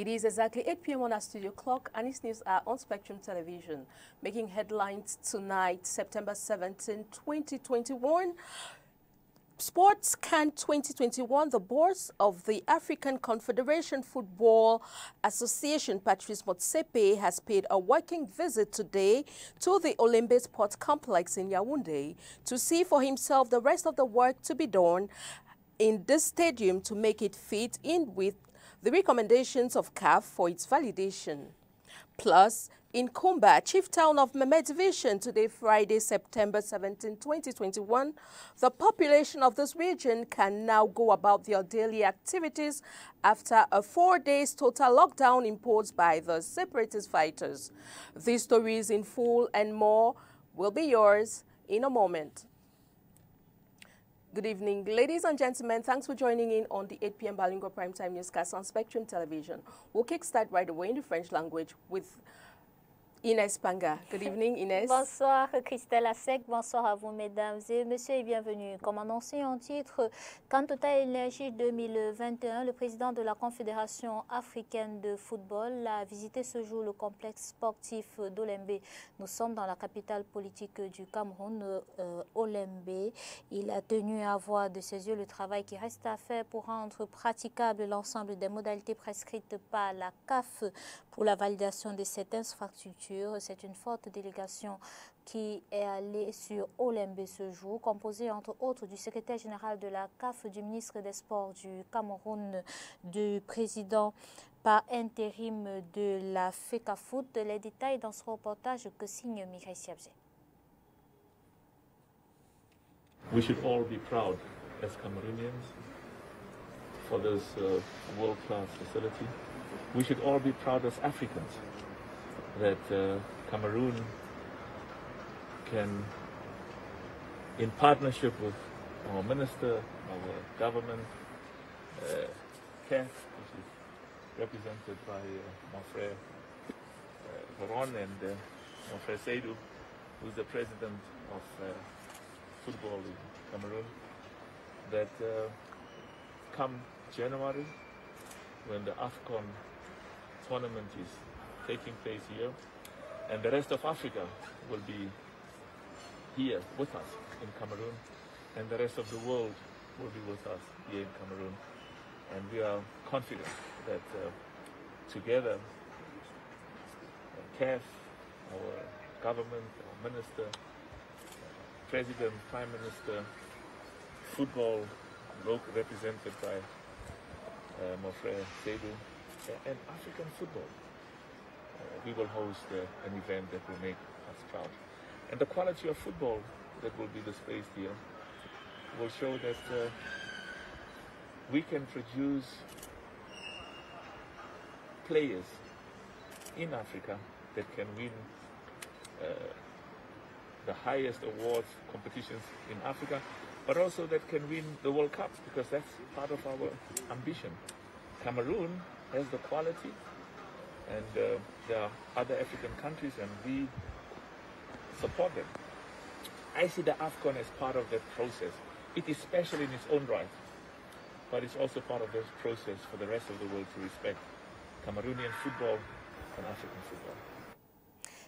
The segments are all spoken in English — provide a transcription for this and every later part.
It is exactly 8 p.m. on our studio clock, and its news are on Spectrum Television. Making headlines tonight, September 17, 2021. Sports Can 2021, the boss of the African Confederation Football Association, Patrice Motsepe, has paid a working visit today to the Olembe Sports Complex in Yaoundé to see for himself the rest of the work to be done in this stadium to make it fit in with the recommendations of CAF for its validation. Plus, in Kumba, chief town of Meme Division, today Friday, September 17, 2021, the population of this region can now go about their daily activities after a 4 days total lockdown imposed by the separatist fighters. These stories in full and more will be yours in a moment. Good evening, ladies and gentlemen. Thanks for joining in on the 8 p.m. bilingual primetime newscast on Spectrum Television. We'll kickstart right away in the French language with Inès Panga. Good evening, Inès. Bonsoir, Christelle Assec. Bonsoir à vous, mesdames et messieurs, et bienvenue. Comme annoncé en titre, quand Total Énergie 2021, le président de la Confédération africaine de football a visité ce jour le complexe sportif d'Olembe. Nous sommes dans la capitale politique du Cameroun, Olembe. Il a tenu à voir de ses yeux le travail qui reste à faire pour rendre praticable l'ensemble des modalités prescrites par la CAF pour la validation de cette infrastructure. C'est une forte délégation qui est allée sur Olembe ce jour, composée entre autres du secrétaire général de la CAF, du ministre des Sports du Cameroun, du président par intérim de la FECAFOOT. Les détails dans ce reportage que signe Mireille Siabze. We should all be proud as Cameroonians for this world-class facility. We should all be proud as Africans that Cameroon can, in partnership with our minister, our government, CAF, which is represented by mon frère Horon and mon frère Seydou, who is the president of football in Cameroon, that come January, when the AFCON tournament is taking place here, and the rest of Africa will be here with us in Cameroon, and the rest of the world will be with us here in Cameroon. And we are confident that together, CAF, our government, our minister, president, prime minister, football, represented by mon frère Seydou, and African football, we will host an event that will make us proud. And the quality of football that will be displayed here will show that we can produce players in Africa that can win the highest awards competitions in Africa, but also that can win the World Cup, because that's part of our ambition. Cameroon has the quality, and there are other African countries, and we support them. I see the AFCON as part of that process. It is special in its own right, but it's also part of this process for the rest of the world to respect Cameroonian football and African football.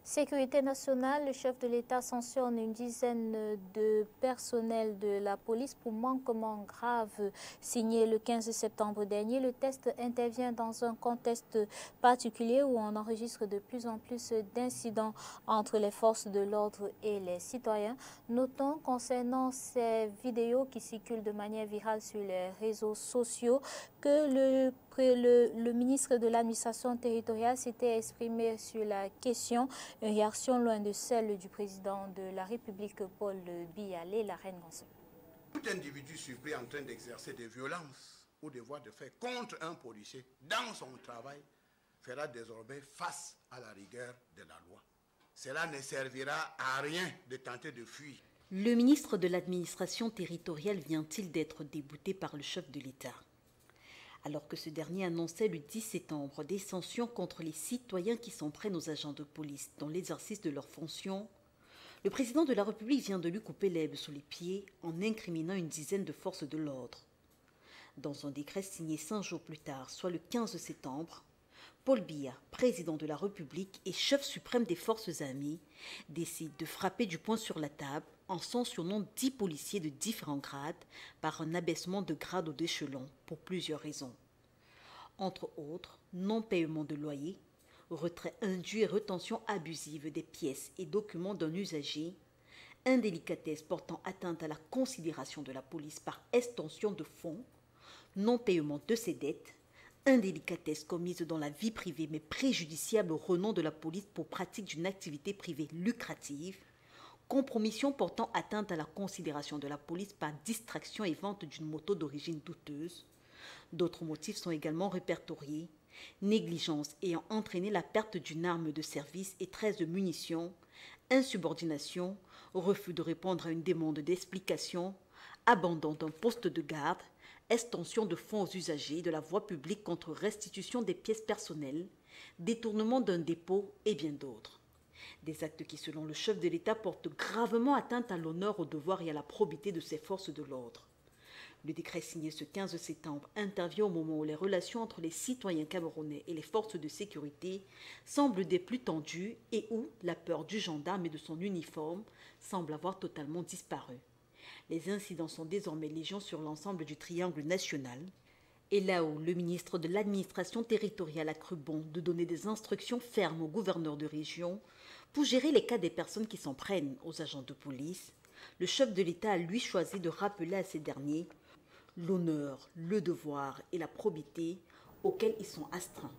Sécurité nationale, le chef de l'État sanctionne une dizaine de personnels de la police pour manquement grave signé le 15 septembre dernier. Le test intervient dans un contexte particulier où on enregistre de plus en plus d'incidents entre les forces de l'ordre et les citoyens. Notons concernant ces vidéos qui circulent de manière virale sur les réseaux sociaux que le ministre de l'administration territoriale s'était exprimé sur la question. Une réaction loin de celle du président de la République, Paul Biya, la reine Gonçalves. Tout individu surpris en train d'exercer des violences ou des voies de fait contre un policier dans son travail fera désormais face à la rigueur de la loi. Cela ne servira à rien de tenter de fuir. Le ministre de l'administration territoriale vient-il d'être débouté par le chef de l'État ? Alors que ce dernier annonçait le 10 septembre des sanctions contre les citoyens qui s'en prennent aux agents de police dans l'exercice de leurs fonctions, le président de la République vient de lui couper l'herbe sous les pieds en incriminant une dizaine de forces de l'ordre. Dans un décret signé 5 jours plus tard, soit le 15 septembre, Paul Biya, président de la République et chef suprême des forces armées, décide de frapper du poing sur la table en sanctionnant 10 policiers de différents grades par un abaissement de grade ou d'échelon pour plusieurs raisons. Entre autres, non-paiement de loyer, retrait indu et rétention abusive des pièces et documents d'un usager, indélicatesse portant atteinte à la considération de la police par extension de fonds, non-paiement de ses dettes, indélicatesse commise dans la vie privée mais préjudiciable au renom de la police pour pratique d'une activité privée lucrative, compromission portant atteinte à la considération de la police par distraction et vente d'une moto d'origine douteuse. D'autres motifs sont également répertoriés: négligence ayant entraîné la perte d'une arme de service et 13 munitions, insubordination, refus de répondre à une demande d'explication, abandon d'un poste de garde, extension de fonds aux usagers de la voie publique contre restitution des pièces personnelles, détournement d'un dépôt et bien d'autres. Des actes qui, selon le chef de l'État, portent gravement atteinte à l'honneur, au devoir et à la probité de ses forces de l'ordre. Le décret signé ce 15 septembre intervient au moment où les relations entre les citoyens camerounais et les forces de sécurité semblent des plus tendues et où la peur du gendarme et de son uniforme semble avoir totalement disparu. Les incidents sont désormais légion sur l'ensemble du triangle national. Et là où le ministre de l'administration territoriale a cru bon de donner des instructions fermes aux gouverneurs de région pour gérer les cas des personnes qui s'en prennent aux agents de police, le chef de l'État a lui choisi de rappeler à ces derniers l'honneur, le devoir et la probité auxquels ils sont astreints.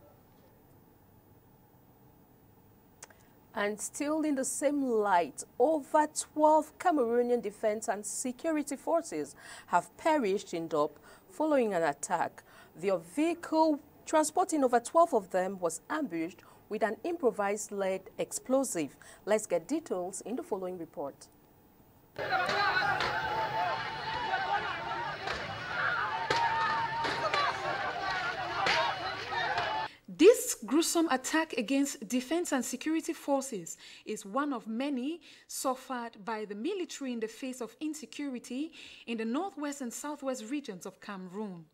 And still in the same light, over 12 Cameroonian defense and security forces have perished in Dop following an attack. Their vehicle transporting over 12 of them was ambushed with an improvised lead explosive. Let's get details in the following report. This gruesome attack against defense and security forces is one of many suffered by the military in the face of insecurity in the northwest and southwest regions of Cameroon.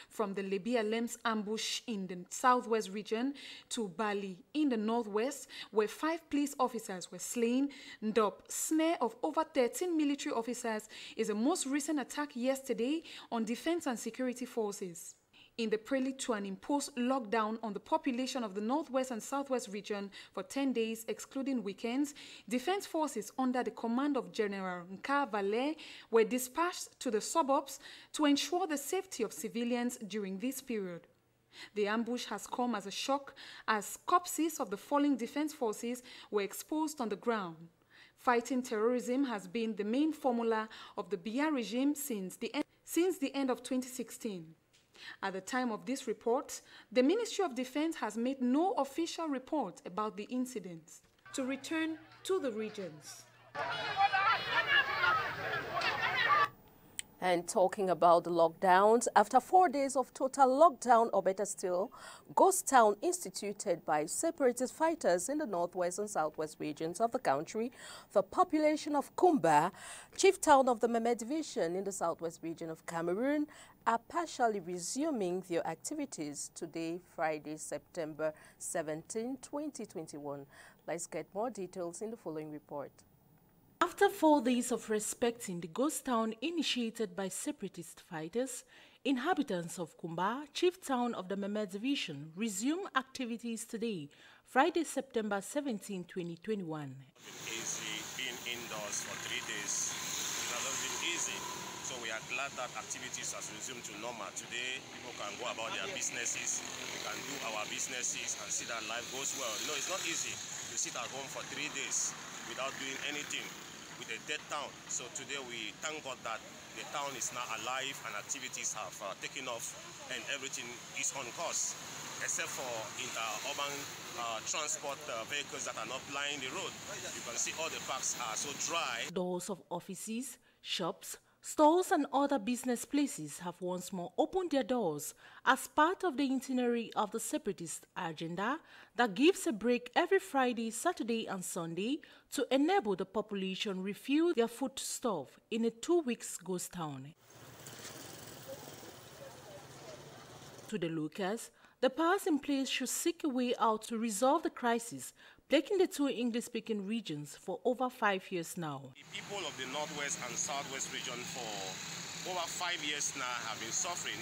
From the Lebi-Alem's ambush in the southwest region to Bali in the northwest, where 5 police officers were slain, Ndop, snare of over 13 military officers, is the most recent attack yesterday on defense and security forces. In the prelude to an imposed lockdown on the population of the northwest and southwest region for 10 days, excluding weekends, defense forces under the command of General Nka Valle were dispatched to the suburbs to ensure the safety of civilians during this period. The ambush has come as a shock as corpses of the falling defense forces were exposed on the ground. Fighting terrorism has been the main formula of the Biya regime since the end of 2016. At the time of this report, the Ministry of Defense has made no official report about the incidents. To return to the regions. And talking about the lockdowns, after 4 days of total lockdown, or better still, ghost town instituted by separatist fighters in the northwest and southwest regions of the country, the population of Kumba, chief town of the Meme division in the southwest region of Cameroon, are partially resuming their activities today, Friday, September 17, 2021. Let's get more details in the following report. After 4 days of respecting the ghost town initiated by separatist fighters, inhabitants of Kumba, chief town of the Meme division, resume activities today, Friday, September 17, 2021. Easy being indoors for 3 days. It hasn't been easy. So we are glad that activities has resumed to normal. Today, people can go about their businesses. We can do our businesses and see that life goes well. You know, it's not easy to sit at home for 3 days without doing anything with a dead town. So today we thank God that the town is now alive and activities have taken off and everything is on course, except for inter-urban transport vehicles that are not plying the road. You can see all the parks are so dry. Doors of offices, shops, stores and other business places have once more opened their doors as part of the itinerary of the separatist agenda that gives a break every Friday, Saturday and Sunday to enable the population refuel their foodstuff in a 2 weeks ghost town. To the locals, the powers in place should seek a way out to resolve the crisis plaguing the two English-speaking regions for over 5 years now. The people of the Northwest and Southwest region for over 5 years now have been suffering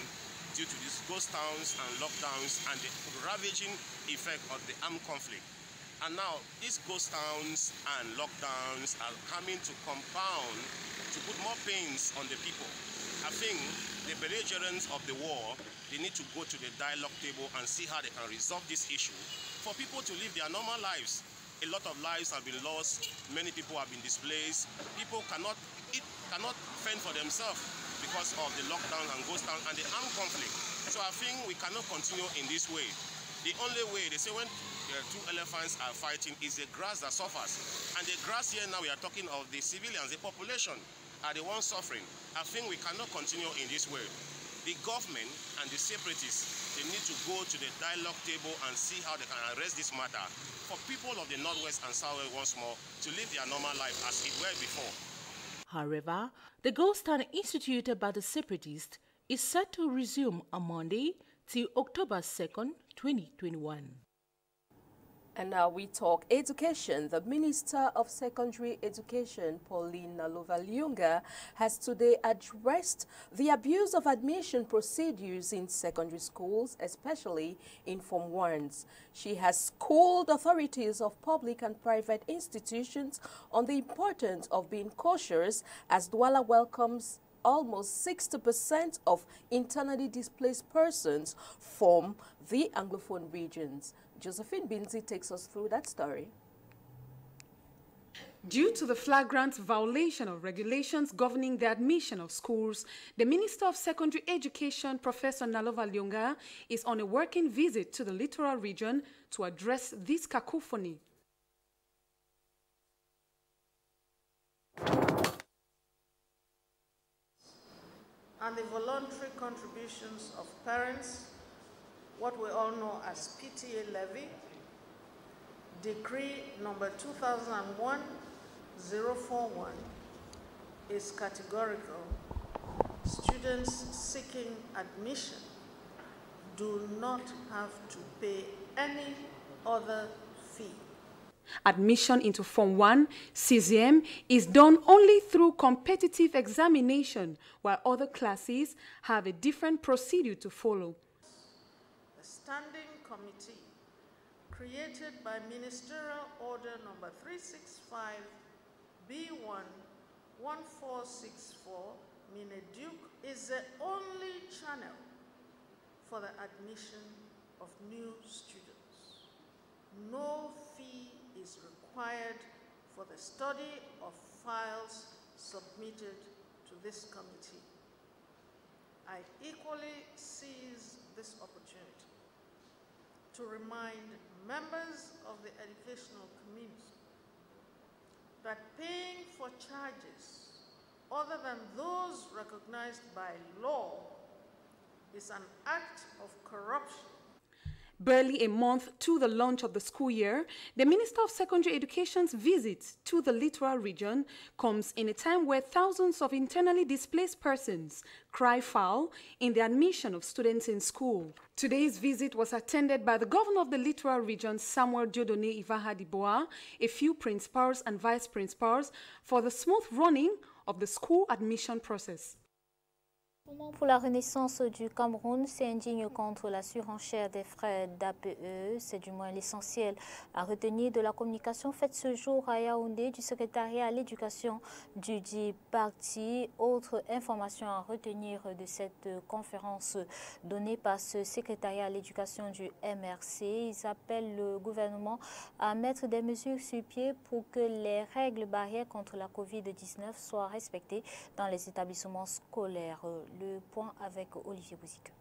due to these ghost towns and lockdowns and the ravaging effect of the armed conflict. And now these ghost towns and lockdowns are coming to compound to put more pains on the people. I think the belligerents of the war, they need to go to the dialogue table and see how they can resolve this issue for people to live their normal lives. A lot of lives have been lost. Many people have been displaced. People cannot fend for themselves because of the lockdown and ghost town and the armed conflict. So I think we cannot continue in this way. The only way, they say when two elephants are fighting, is the grass that suffers. And the grass here now, we are talking of the civilians, the population are the ones suffering. I think we cannot continue in this way. The government and the separatists, they need to go to the dialogue table and see how they can address this matter for people of the Northwest and Southwest once more to live their normal life as it were before. However, the ghost town instituted by the separatists is set to resume on Monday till October 2nd, 2021. And now we talk education. The Minister of Secondary Education, Pauline Nalova-Lyunga, has today addressed the abuse of admission procedures in secondary schools, especially in Form 1s. She has called authorities of public and private institutions on the importance of being cautious as Douala welcomes almost 60% of internally displaced persons from the Anglophone regions. Josephine Binzi takes us through that story. Due to the flagrant violation of regulations governing the admission of schools, the Minister of Secondary Education, Professor Nalova-Lyunga, is on a working visit to the littoral region to address this cacophony. And the voluntary contributions of parents, what we all know as PTA levy, Decree number 2001-041 is categorical. Students seeking admission do not have to pay any other fee. Admission into Form 1, CZM, is done only through competitive examination, while other classes have a different procedure to follow. The Standing Committee, created by Ministerial Order number 365-B1-1464, Mineduc, is the only channel for the admission of new students. No fee is required for the study of files submitted to this committee. I equally seize this opportunity to remind members of the educational community that paying for charges other than those recognized by law is an act of corruption. Barely a month to the launch of the school year, the Minister of Secondary Education's visit to the littoral region comes in a time where thousands of internally displaced persons cry foul in the admission of students in school. Today's visit was attended by the Governor of the littoral region, Samuel Dieudonné Ivahadiboa, a few principals and vice principals for the smooth running of the school admission process. Pour la renaissance du Cameroun s'indigne contre la surenchère des frais d'APE. C'est du moins l'essentiel à retenir de la communication faite ce jour à Yaoundé du secrétariat à l'éducation du dit parti. Autre information à retenir de cette conférence donnée par ce secrétariat à l'éducation du MRC. Ils appellent le gouvernement à mettre des mesures sur pied pour que les règles barrières contre la COVID-19 soient respectées dans les établissements scolaires. Le point avec Olivier Bouzic.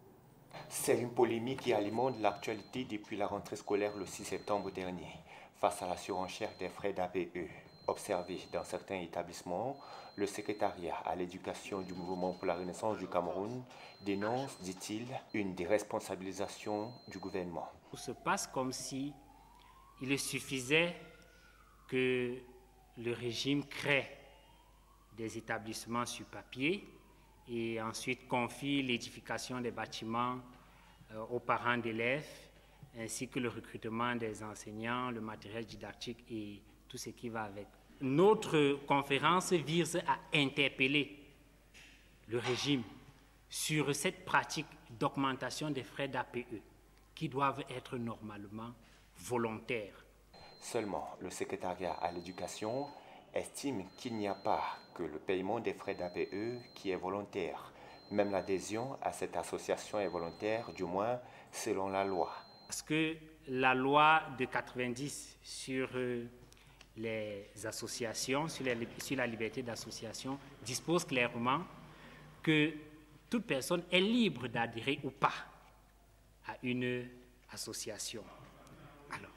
C'est une polémique qui alimente l'actualité depuis la rentrée scolaire le 6 septembre dernier. Face à la surenchère des frais d'APE observés dans certains établissements, le secrétariat à l'éducation du mouvement pour la renaissance du Cameroun dénonce, dit-il, une déresponsabilisation du gouvernement. Tout se passe comme si il suffisait que le régime crée des établissements sur papier et ensuite confie l'édification des bâtiments aux parents d'élèves, ainsi que le recrutement des enseignants, le matériel didactique et tout ce qui va avec. Notre conférence vise à interpeller le régime sur cette pratique d'augmentation des frais d'APE qui doivent être normalement volontaires. Seulement, le secrétariat à l'éducation estime qu'il n'y a pas que le paiement des frais d'APE qui est volontaire. Même l'adhésion à cette association est volontaire, du moins selon la loi. Parce que la loi de 90 sur les associations, sur la liberté d'association, dispose clairement que toute personne est libre d'adhérer ou pas à une association. Alors,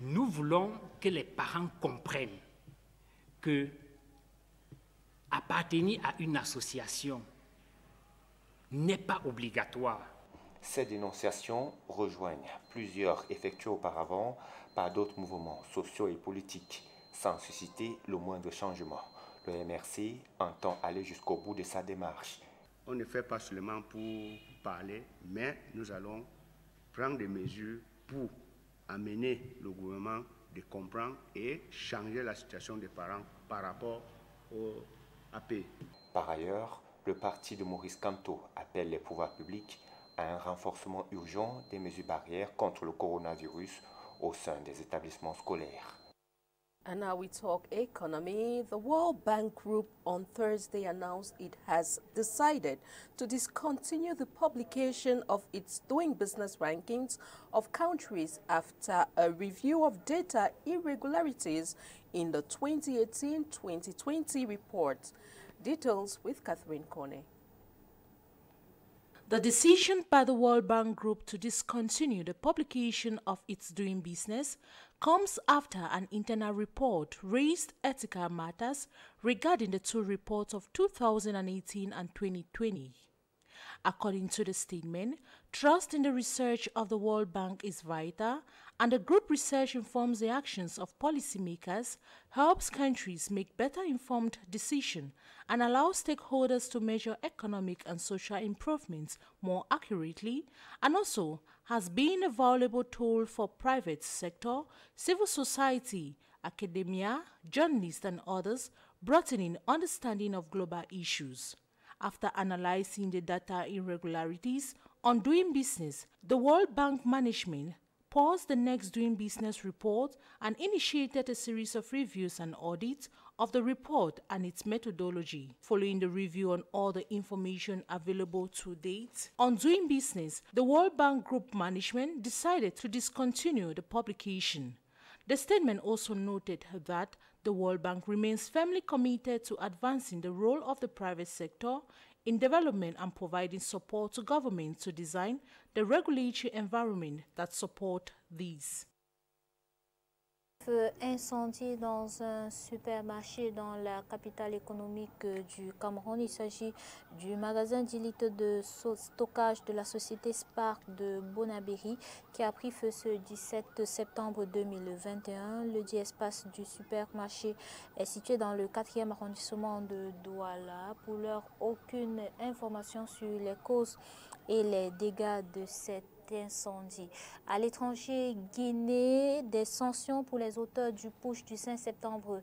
nous voulons que les parents comprennent que appartenir à une association n'est pas obligatoire. Ces dénonciations rejoignent plusieurs effectuées auparavant par d'autres mouvements sociaux et politiques, sans susciter le moindre changement. Le MRC entend aller jusqu'au bout de sa démarche. On ne fait pas seulement pour parler, mais nous allons prendre des mesures pour amener le gouvernement de comprendre et changer la situation des parents par rapport au AP. Par ailleurs, le parti de Maurice Kamto appelle les pouvoirs publics à un renforcement urgent des mesures barrières contre le coronavirus au sein des établissements scolaires. And now we talk economy. The World Bank Group on Thursday announced it has decided to discontinue the publication of its doing business rankings of countries after a review of data irregularities in the 2018-2020 report. Details with Catherine Kone. The decision by the World Bank Group to discontinue the publication of its doing business comes after an internal report raised ethical matters regarding the two reports of 2018 and 2020. According to the statement, trust in the research of the World Bank is vital, and the group research informs the actions of policymakers, helps countries make better informed decisions, and allows stakeholders to measure economic and social improvements more accurately, and also has been a valuable tool for private sector, civil society, academia, journalists, and others, broadening understanding of global issues. After analyzing the data irregularities on doing business, the World Bank management paused the next doing business report and initiated a series of reviews and audits of the report and its methodology. Following the review on all the information available to date on doing business, the World Bank Group management decided to discontinue the publication. The statement also noted that the World Bank remains firmly committed to advancing the role of the private sector in development and providing support to governments to design the regulatory environment that support these. Incendie dans un supermarché dans la capitale économique du Cameroun. Il s'agit du magasin d'10 litres de stockage de la société Spark de Bonabéry qui a pris feu ce 17 septembre 2021. Le dit espace du supermarché est situé dans le 4e arrondissement de Douala. Pour l'heure, aucune information sur les causes et les dégâts de cette incendie. À l'étranger, Guinée, des sanctions pour les auteurs du putsch du 5 septembre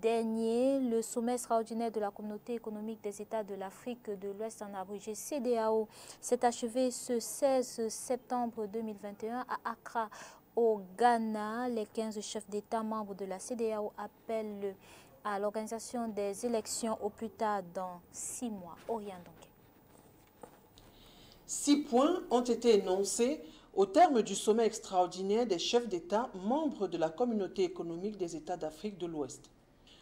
dernier. Le sommet extraordinaire de la communauté économique des États de l'Afrique de l'Ouest, en abrégé CEDEAO, s'est achevé ce 16 septembre 2021 à Accra, au Ghana. Les 15 chefs d'État membres de la CEDEAO appellent à l'organisation des élections au plus tard dans 6 mois. Orient donc. 6 points ont été énoncés au terme du sommet extraordinaire des chefs d'État membres de la communauté économique des États d'Afrique de l'Ouest.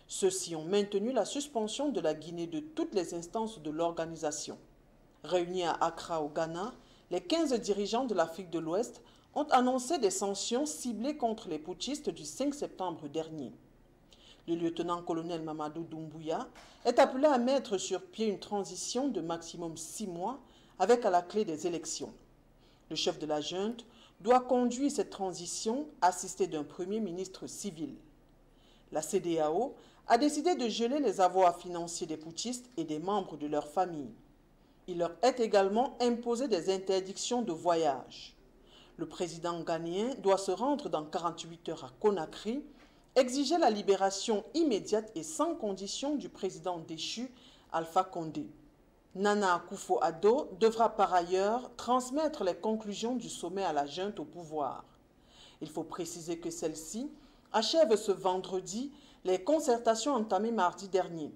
Ceux-ci ont maintenu la suspension de la Guinée de toutes les instances de l'organisation. Réunis à Accra au Ghana, les 15 dirigeants de l'Afrique de l'Ouest ont annoncé des sanctions ciblées contre les putschistes du 5 septembre dernier. Le lieutenant-colonel Mamadou Doumbouya est appelé à mettre sur pied une transition de maximum 6 mois avec à la clé des élections. Le chef de la junte doit conduire cette transition assisté d'un premier ministre civil. La CEDEAO a décidé de geler les avoirs financiers des putschistes et des membres de leur famille. Il leur est également imposé des interdictions de voyage. Le président ghanéen doit se rendre dans 48 heures à Conakry, exiger la libération immédiate et sans condition du président déchu, Alpha Condé. Nana Akufo-Addo devra par ailleurs transmettre les conclusions du sommet à la junte au pouvoir. Il faut préciser que celle-ci achève ce vendredi les concertations entamées mardi dernier.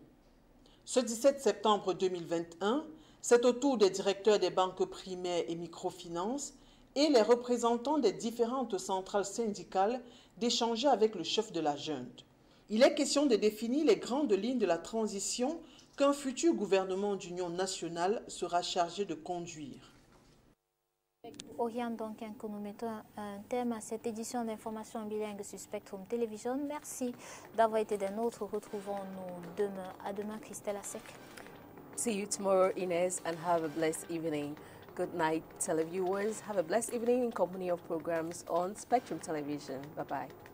Ce 17 septembre 2021, c'est au tour des directeurs des banques primaires et microfinances et les représentants des différentes centrales syndicales d'échanger avec le chef de la junte. Il est question de définir les grandes lignes de la transition qu'un futur gouvernement d'union nationale sera chargé de conduire. Oriane Donkin, que nous mettons un thème à cette édition d'information bilingue sur Spectrum Télévision. Merci d'avoir été des nôtres. Retrouvons-nous demain. À demain, Christelle Asek. See you tomorrow, Inez, and have a blessed evening. Good night, televiewers. Have a blessed evening in company of programs on Spectrum Television. Bye-bye.